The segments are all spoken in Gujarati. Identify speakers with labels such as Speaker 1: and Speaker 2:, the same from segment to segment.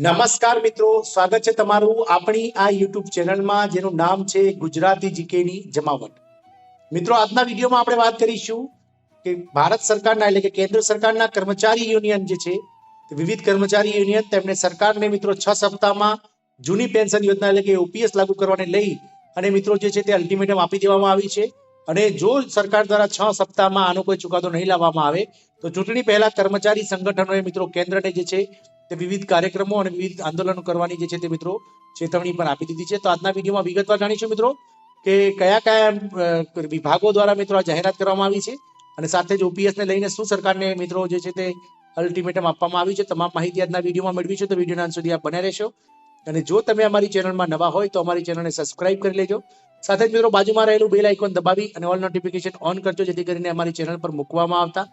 Speaker 1: નમસ્કાર મિત્રો, સ્વાગત છે તમારું આપણી આ યુટ્યુબ ચેનલમાં જેનું નામ છે ગુજરાતી જીકેની જમાવટ. મિત્રો, આજના વિડીયોમાં આપણે વાત કરીશું કે ભારત સરકારના એટલે કે કેન્દ્ર સરકારના કર્મચારી યુનિયન જે છે, વિવિધ કર્મચારી યુનિયન તેમને સરકારને મિત્રો 6 સપ્તાહમાં જૂની પેન્શન યોજના એટલે કે ઓપીએસ લાગુ કરવાને લઈ અને મિત્રો જે છે તે અલ્ટિમેટમ આપી દેવામાં આવી છે. અને જો સરકાર દ્વારા 6 સપ્તાહમાં આનો કોઈ ચુકાદો નહીં લાવવામાં આવે તો ચૂંટણી પહેલા કર્મચારી સંગઠનોએ મિત્રો કેન્દ્રને જે છે તે વિવિધ કાર્યક્રમો અને વિવિધ આંદોલનો કરવાની જે છે તે મિત્રો ચેતવણી પણ આપી દીધી છે. તો આજના વિડીયોમાં વિગતવાર જાણીશું મિત્રો કે કયા કયા વિભાગો દ્વારા મિત્રો આ જાહેરાત કરવામાં આવી છે અને સાથે જ ઓપીએસ ને લઈને શું સરકારને મિત્રો જે છે તે અલ્ટિમેટમ આપવામાં આવી છે. તમામ માહિતી આજના વિડીયોમાં મેળવીશું, તો વિડીયોના અંત સુધી આપ બન્યા રહેશો. અને જો તમે અમારી ચેનલમાં નવા હોય તો અમારી ચેનલને સબસ્ક્રાઇબ કરી લેજો. સાથે જ મિત્રો બાજુમાં રહેલું બેલ આઇકોન દબાવી અને ઓલ નોટિફિકેશન ઓન કરજો, જેથી કરીને અમારી ચેનલ પર મૂકવામાં આવતા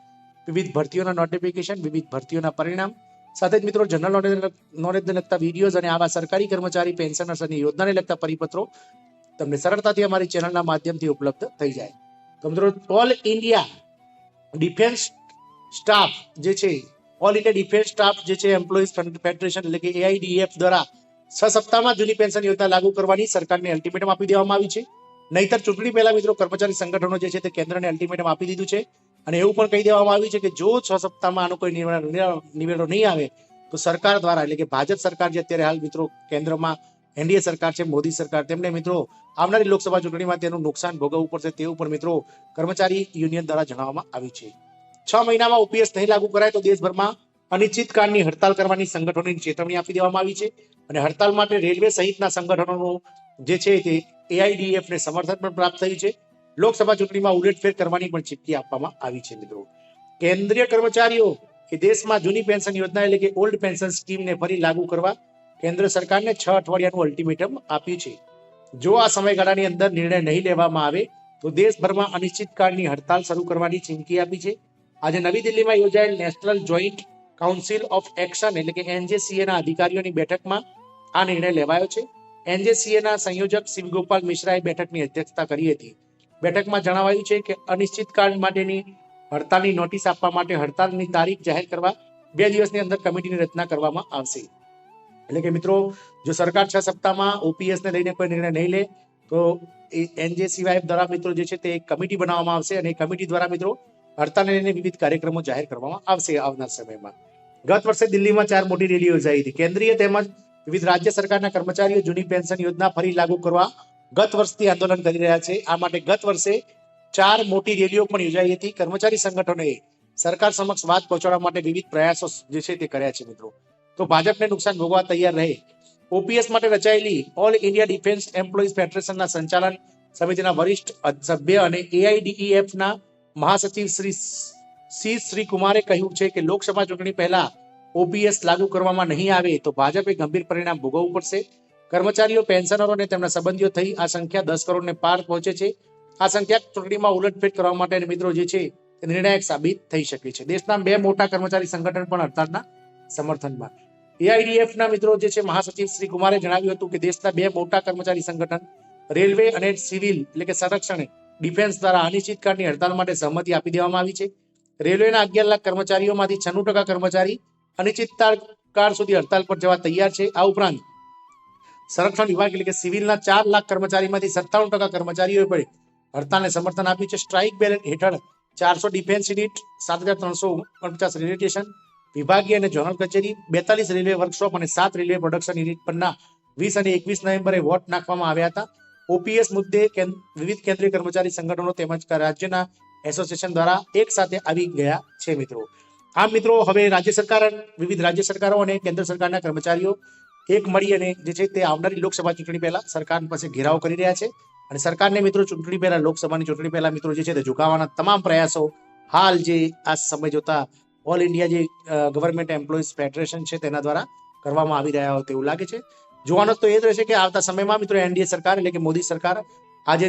Speaker 1: વિવિધ ભરતીઓના નોટિફિકેશન, વિવિધ ભરતીઓના પરિણામ, સાથે જ મિત્રો જનરલ નોલેજને લગતા વિડીયોઝ અને આવા સરકારી કર્મચારી પેન્શનર્સની યોજનાને લગતા પરિપત્રો તમને સરળતાથી અમારી ચેનલના માધ્યમથી ઉપલબ્ધ થઈ જાય. તો મિત્રો ઓલ ઇન્ડિયા ડિફેન્સ સ્ટાફ જે છે, ઓલ ઇન્ડિયા ડિફેન્સ સ્ટાફ જે છે એમ્પ્લોઈઝ ફેડરેશન એટલે કે એઆઈડીએફ દ્વારા 6 સપ્તાહમાં જૂની પેન્શન યોજના લાગુ કરવાની સરકારને અલ્ટિમેટમ આપી દેવામાં આવી છે. નહીતર ચૂંટણી પહેલા મિત્રો કર્મચારી સંગઠનો જે છે તે કેન્દ્રને અલ્ટિમેટમ આપી દીધું છે અને એવું પણ કહી દેવામાં આવ્યું છે કે જો 6 સપ્તાહમાં આનો કોઈ નિવેડો નહીં આવે તો સરકાર દ્વારા એટલે કે ભાજપ સરકાર જે અત્યારે હાલ મિત્રો કેન્દ્રમાં એનડીએ સરકાર છે, મોદી સરકાર, તેમને મિત્રો આવનારી લોકસભા ચૂંટણીમાં તેનું નુકસાન ભોગવવું પડશે તેવું પણ મિત્રો કર્મચારી યુનિયન દ્વારા જણાવવામાં આવ્યું છે. 6 મહિનામાં ઓપીએસ નહીં લાગુ કરાય તો દેશભરમાં અનિશ્ચિતકાળની હડતાલ કરવાની સંગઠનોની ચેતવણી આપી દેવામાં આવી છે. અને હડતાલ માટે રેલવે સહિતના સંગઠનોનું જે છે તે એઆઈડીએફ ને સમર્થન પણ પ્રાપ્ત થયું છે. લોકસભા ચૂંટણીમાં ઉલટફેર કરવાની પણ ચીમકી આપવામાં આવી છે. મિત્રો, કેન્દ્રીય કર્મચારીઓ એ દેશમાં જૂની પેન્શન યોજના એટલે કે ઓલ્ડ પેન્શન સ્કીમને ફરી લાગુ કરવા કેન્દ્ર સરકારને 6 અઠવાડિયાનું અલ્ટિમેટમ આપ્યું છે. જો આ સમયગાળાની અંદર નિર્ણય નહીં લેવામાં આવે તો દેશભરમાં અનિશ્ચિતકાળની હડતાલ શરૂ કરવાની ચીમકી આપી છે. આજે નવી દિલ્હીમાં યોજાયેલ national joint council of action એટલે કે એનજેસીએ ના અધિકારીઓની બેઠકમાં આ નિર્ણય લેવાયો છે. એનજેસીએ ના સંયોજક શિવગોપાલ મિશ્રાએ બેઠકની અધ્યક્ષતા કરી હતી. બેઠકમાં જણાવાયું છે કે અનિશ્ચિતકાળ માટેની હડતાલની નોટિસ આપવા માટે હડતાલની તારીખ જાહેર કરવા 2 દિવસની અંદર કમિટીની રચના કરવામાં આવશે. એટલે કે મિત્રો જો સરકાર 6 સપ્તાહમાં ઓપીએસ ને લઈને કોઈ નિર્ણય નહીં લે તો એનજેસીવાય દ્વારા મિત્રો જે છે તે એક કમિટી બનાવવામાં આવશે અને એ કમિટી દ્વારા મિત્રો હડતાલને લઈને વિવિધ કાર્યક્રમો જાહેર કરવામાં આવશે આવનાર સમયમાં. ગત વર્ષે દિલ્હીમાં 4 મોટી રેલીઓ યોજાઈ હતી. કેન્દ્રીય તેમજ વિવિધ રાજ્ય સરકારના કર્મચારીઓ જૂની પેન્શન યોજના ફરી લાગુ કરવા ગત વર્ષથી આંદોલન કરી રહ્યા છે. આ માટે ગત વર્ષે 4 મોટી રેલીઓ પણ યોજાઈ હતી. કર્મચારી સંગઠનોએ સરકાર સમક્ષ વાત પહોંચાડવા માટે વિવિધ પ્રયાસો જે છે તે કર્યા છે. મિત્રો, તો ભાજપને નુકસાન ભોગવવા તૈયાર રહે. ઓપીએસ માટે રચાયેલી ઓલ ઇન્ડિયા ડિફેન્સ એમ્પ્લોઈઝ ફેડરેશનના સંચાલન સમિતિના વરિષ્ઠ સભ્ય અને એઆઈડીઈએફ ના મહાસચિવ શ્રી કુમારે કહ્યું છે કે લોકસભા ચૂંટણી પહેલા ઓપીએસ લાગુ કરવામાં નહીં આવે તો ભાજપે ગંભીર પરિણામ ભોગવવું પડશે. કર્મચારીઓ, પેન્શનરો અને તેમના સંબંધીઓ થઈ આ સંખ્યા 10 કરોડને પાર પહોંચે છે. આ સંખ્યા ચૂંટણીમાં ઉલટફેર કરવા માટે મિત્રો જે છે તે નિર્ણાયક સાબિત થઈ શકે છે. દેશના 2 મોટા કર્મચારી સંગઠન પણ હડતાલના સમર્થનમાં. એઆઈડીએફ ના મિત્રો જે છે મહાસચિવ શ્રી કુમારે જણાવ્યું હતું કે દેશના 2 મોટા કર્મચારી સંગઠન રેલવે અને સિવિલ એટલે કે સંરક્ષણ ડિફેન્સ દ્વારા અનિશ્ચિતકાળની હડતાલ માટે સહમતિ આપી દેવામાં આવી છે. રેલવેના 11 લાખ કર્મચારીઓમાંથી 96% કર્મચારી અનિશ્ચિતકાળ સુધી હડતાલ પર જવા તૈયાર છે. આ ઉપરાંત સંરક્ષણ વિભાગ એટલે કે સિવિલના 4 લાખ કર્મચારીમાંથી 97% કર્મચારીઓએ પણ હડતાલને સમર્થન આપ્યું છે. સ્ટ્રાઇક બેલેન્સ હેઠળ 400 ડિફેન્સ યુનિટ, 7349 રેલવે સ્ટેશન, વિભાગીય અને ઝોનલ કચેરી, 42 રેલવે વર્કશોપ અને 7 રેલવે પ્રોડક્શન યુનિટ પરના 20 અને 21 નવેમ્બરે વોટ નાખવામાં આવ્યા હતા. ઓપીએસ મુદ્દે વિવિધ કેન્દ્રીય કર્મચારી સંગઠનો તેમજ રાજ્યના એસોસિએશન દ્વારા એક સાથે આવી ગયા છે. મિત્રો, આમ મિત્રો હવે વિવિધ રાજ્ય સરકારો અને કેન્દ્ર સરકારના કર્મચારીઓ એક મળી અને જે છે તે આવનારી લોકસભા ચૂંટણી પહેલા સરકાર પાસે ઘેરાવ કરી રહ્યા છે અને સરકારને મિત્રો ચૂંટણી પહેલા, લોકસભાની ચૂંટણી પહેલા મિત્રો જે છે તે ઝુકાવવાના તમામ પ્રયાસો હાલ જે આ સમય જોતા ઓલ ઇન્ડિયા જે ગવર્મેન્ટ એમ્પ્લોઈઝ ફેડરેશન છે તેના દ્વારા કરવામાં આવી રહ્યા હોય તેવું લાગે છે. જોવાનું તો એ જ રહેશે કે આવતા સમયમાં મિત્રો એનડીએ સરકાર એટલે કે મોદી સરકાર આજે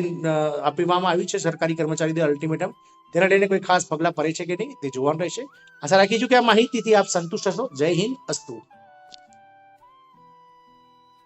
Speaker 1: આપવામાં આવ્યું છે સરકારી કર્મચારી અલ્ટિમેટમ, તેના લઈને કોઈ ખાસ પગલાં ભરે છે કે નહીં તે જોવાનું રહેશે. આશા રાખીશું કે આ માહિતીથી આપ સંતુષ્ટ હશો. જય હિન્દ, અસ્તુ.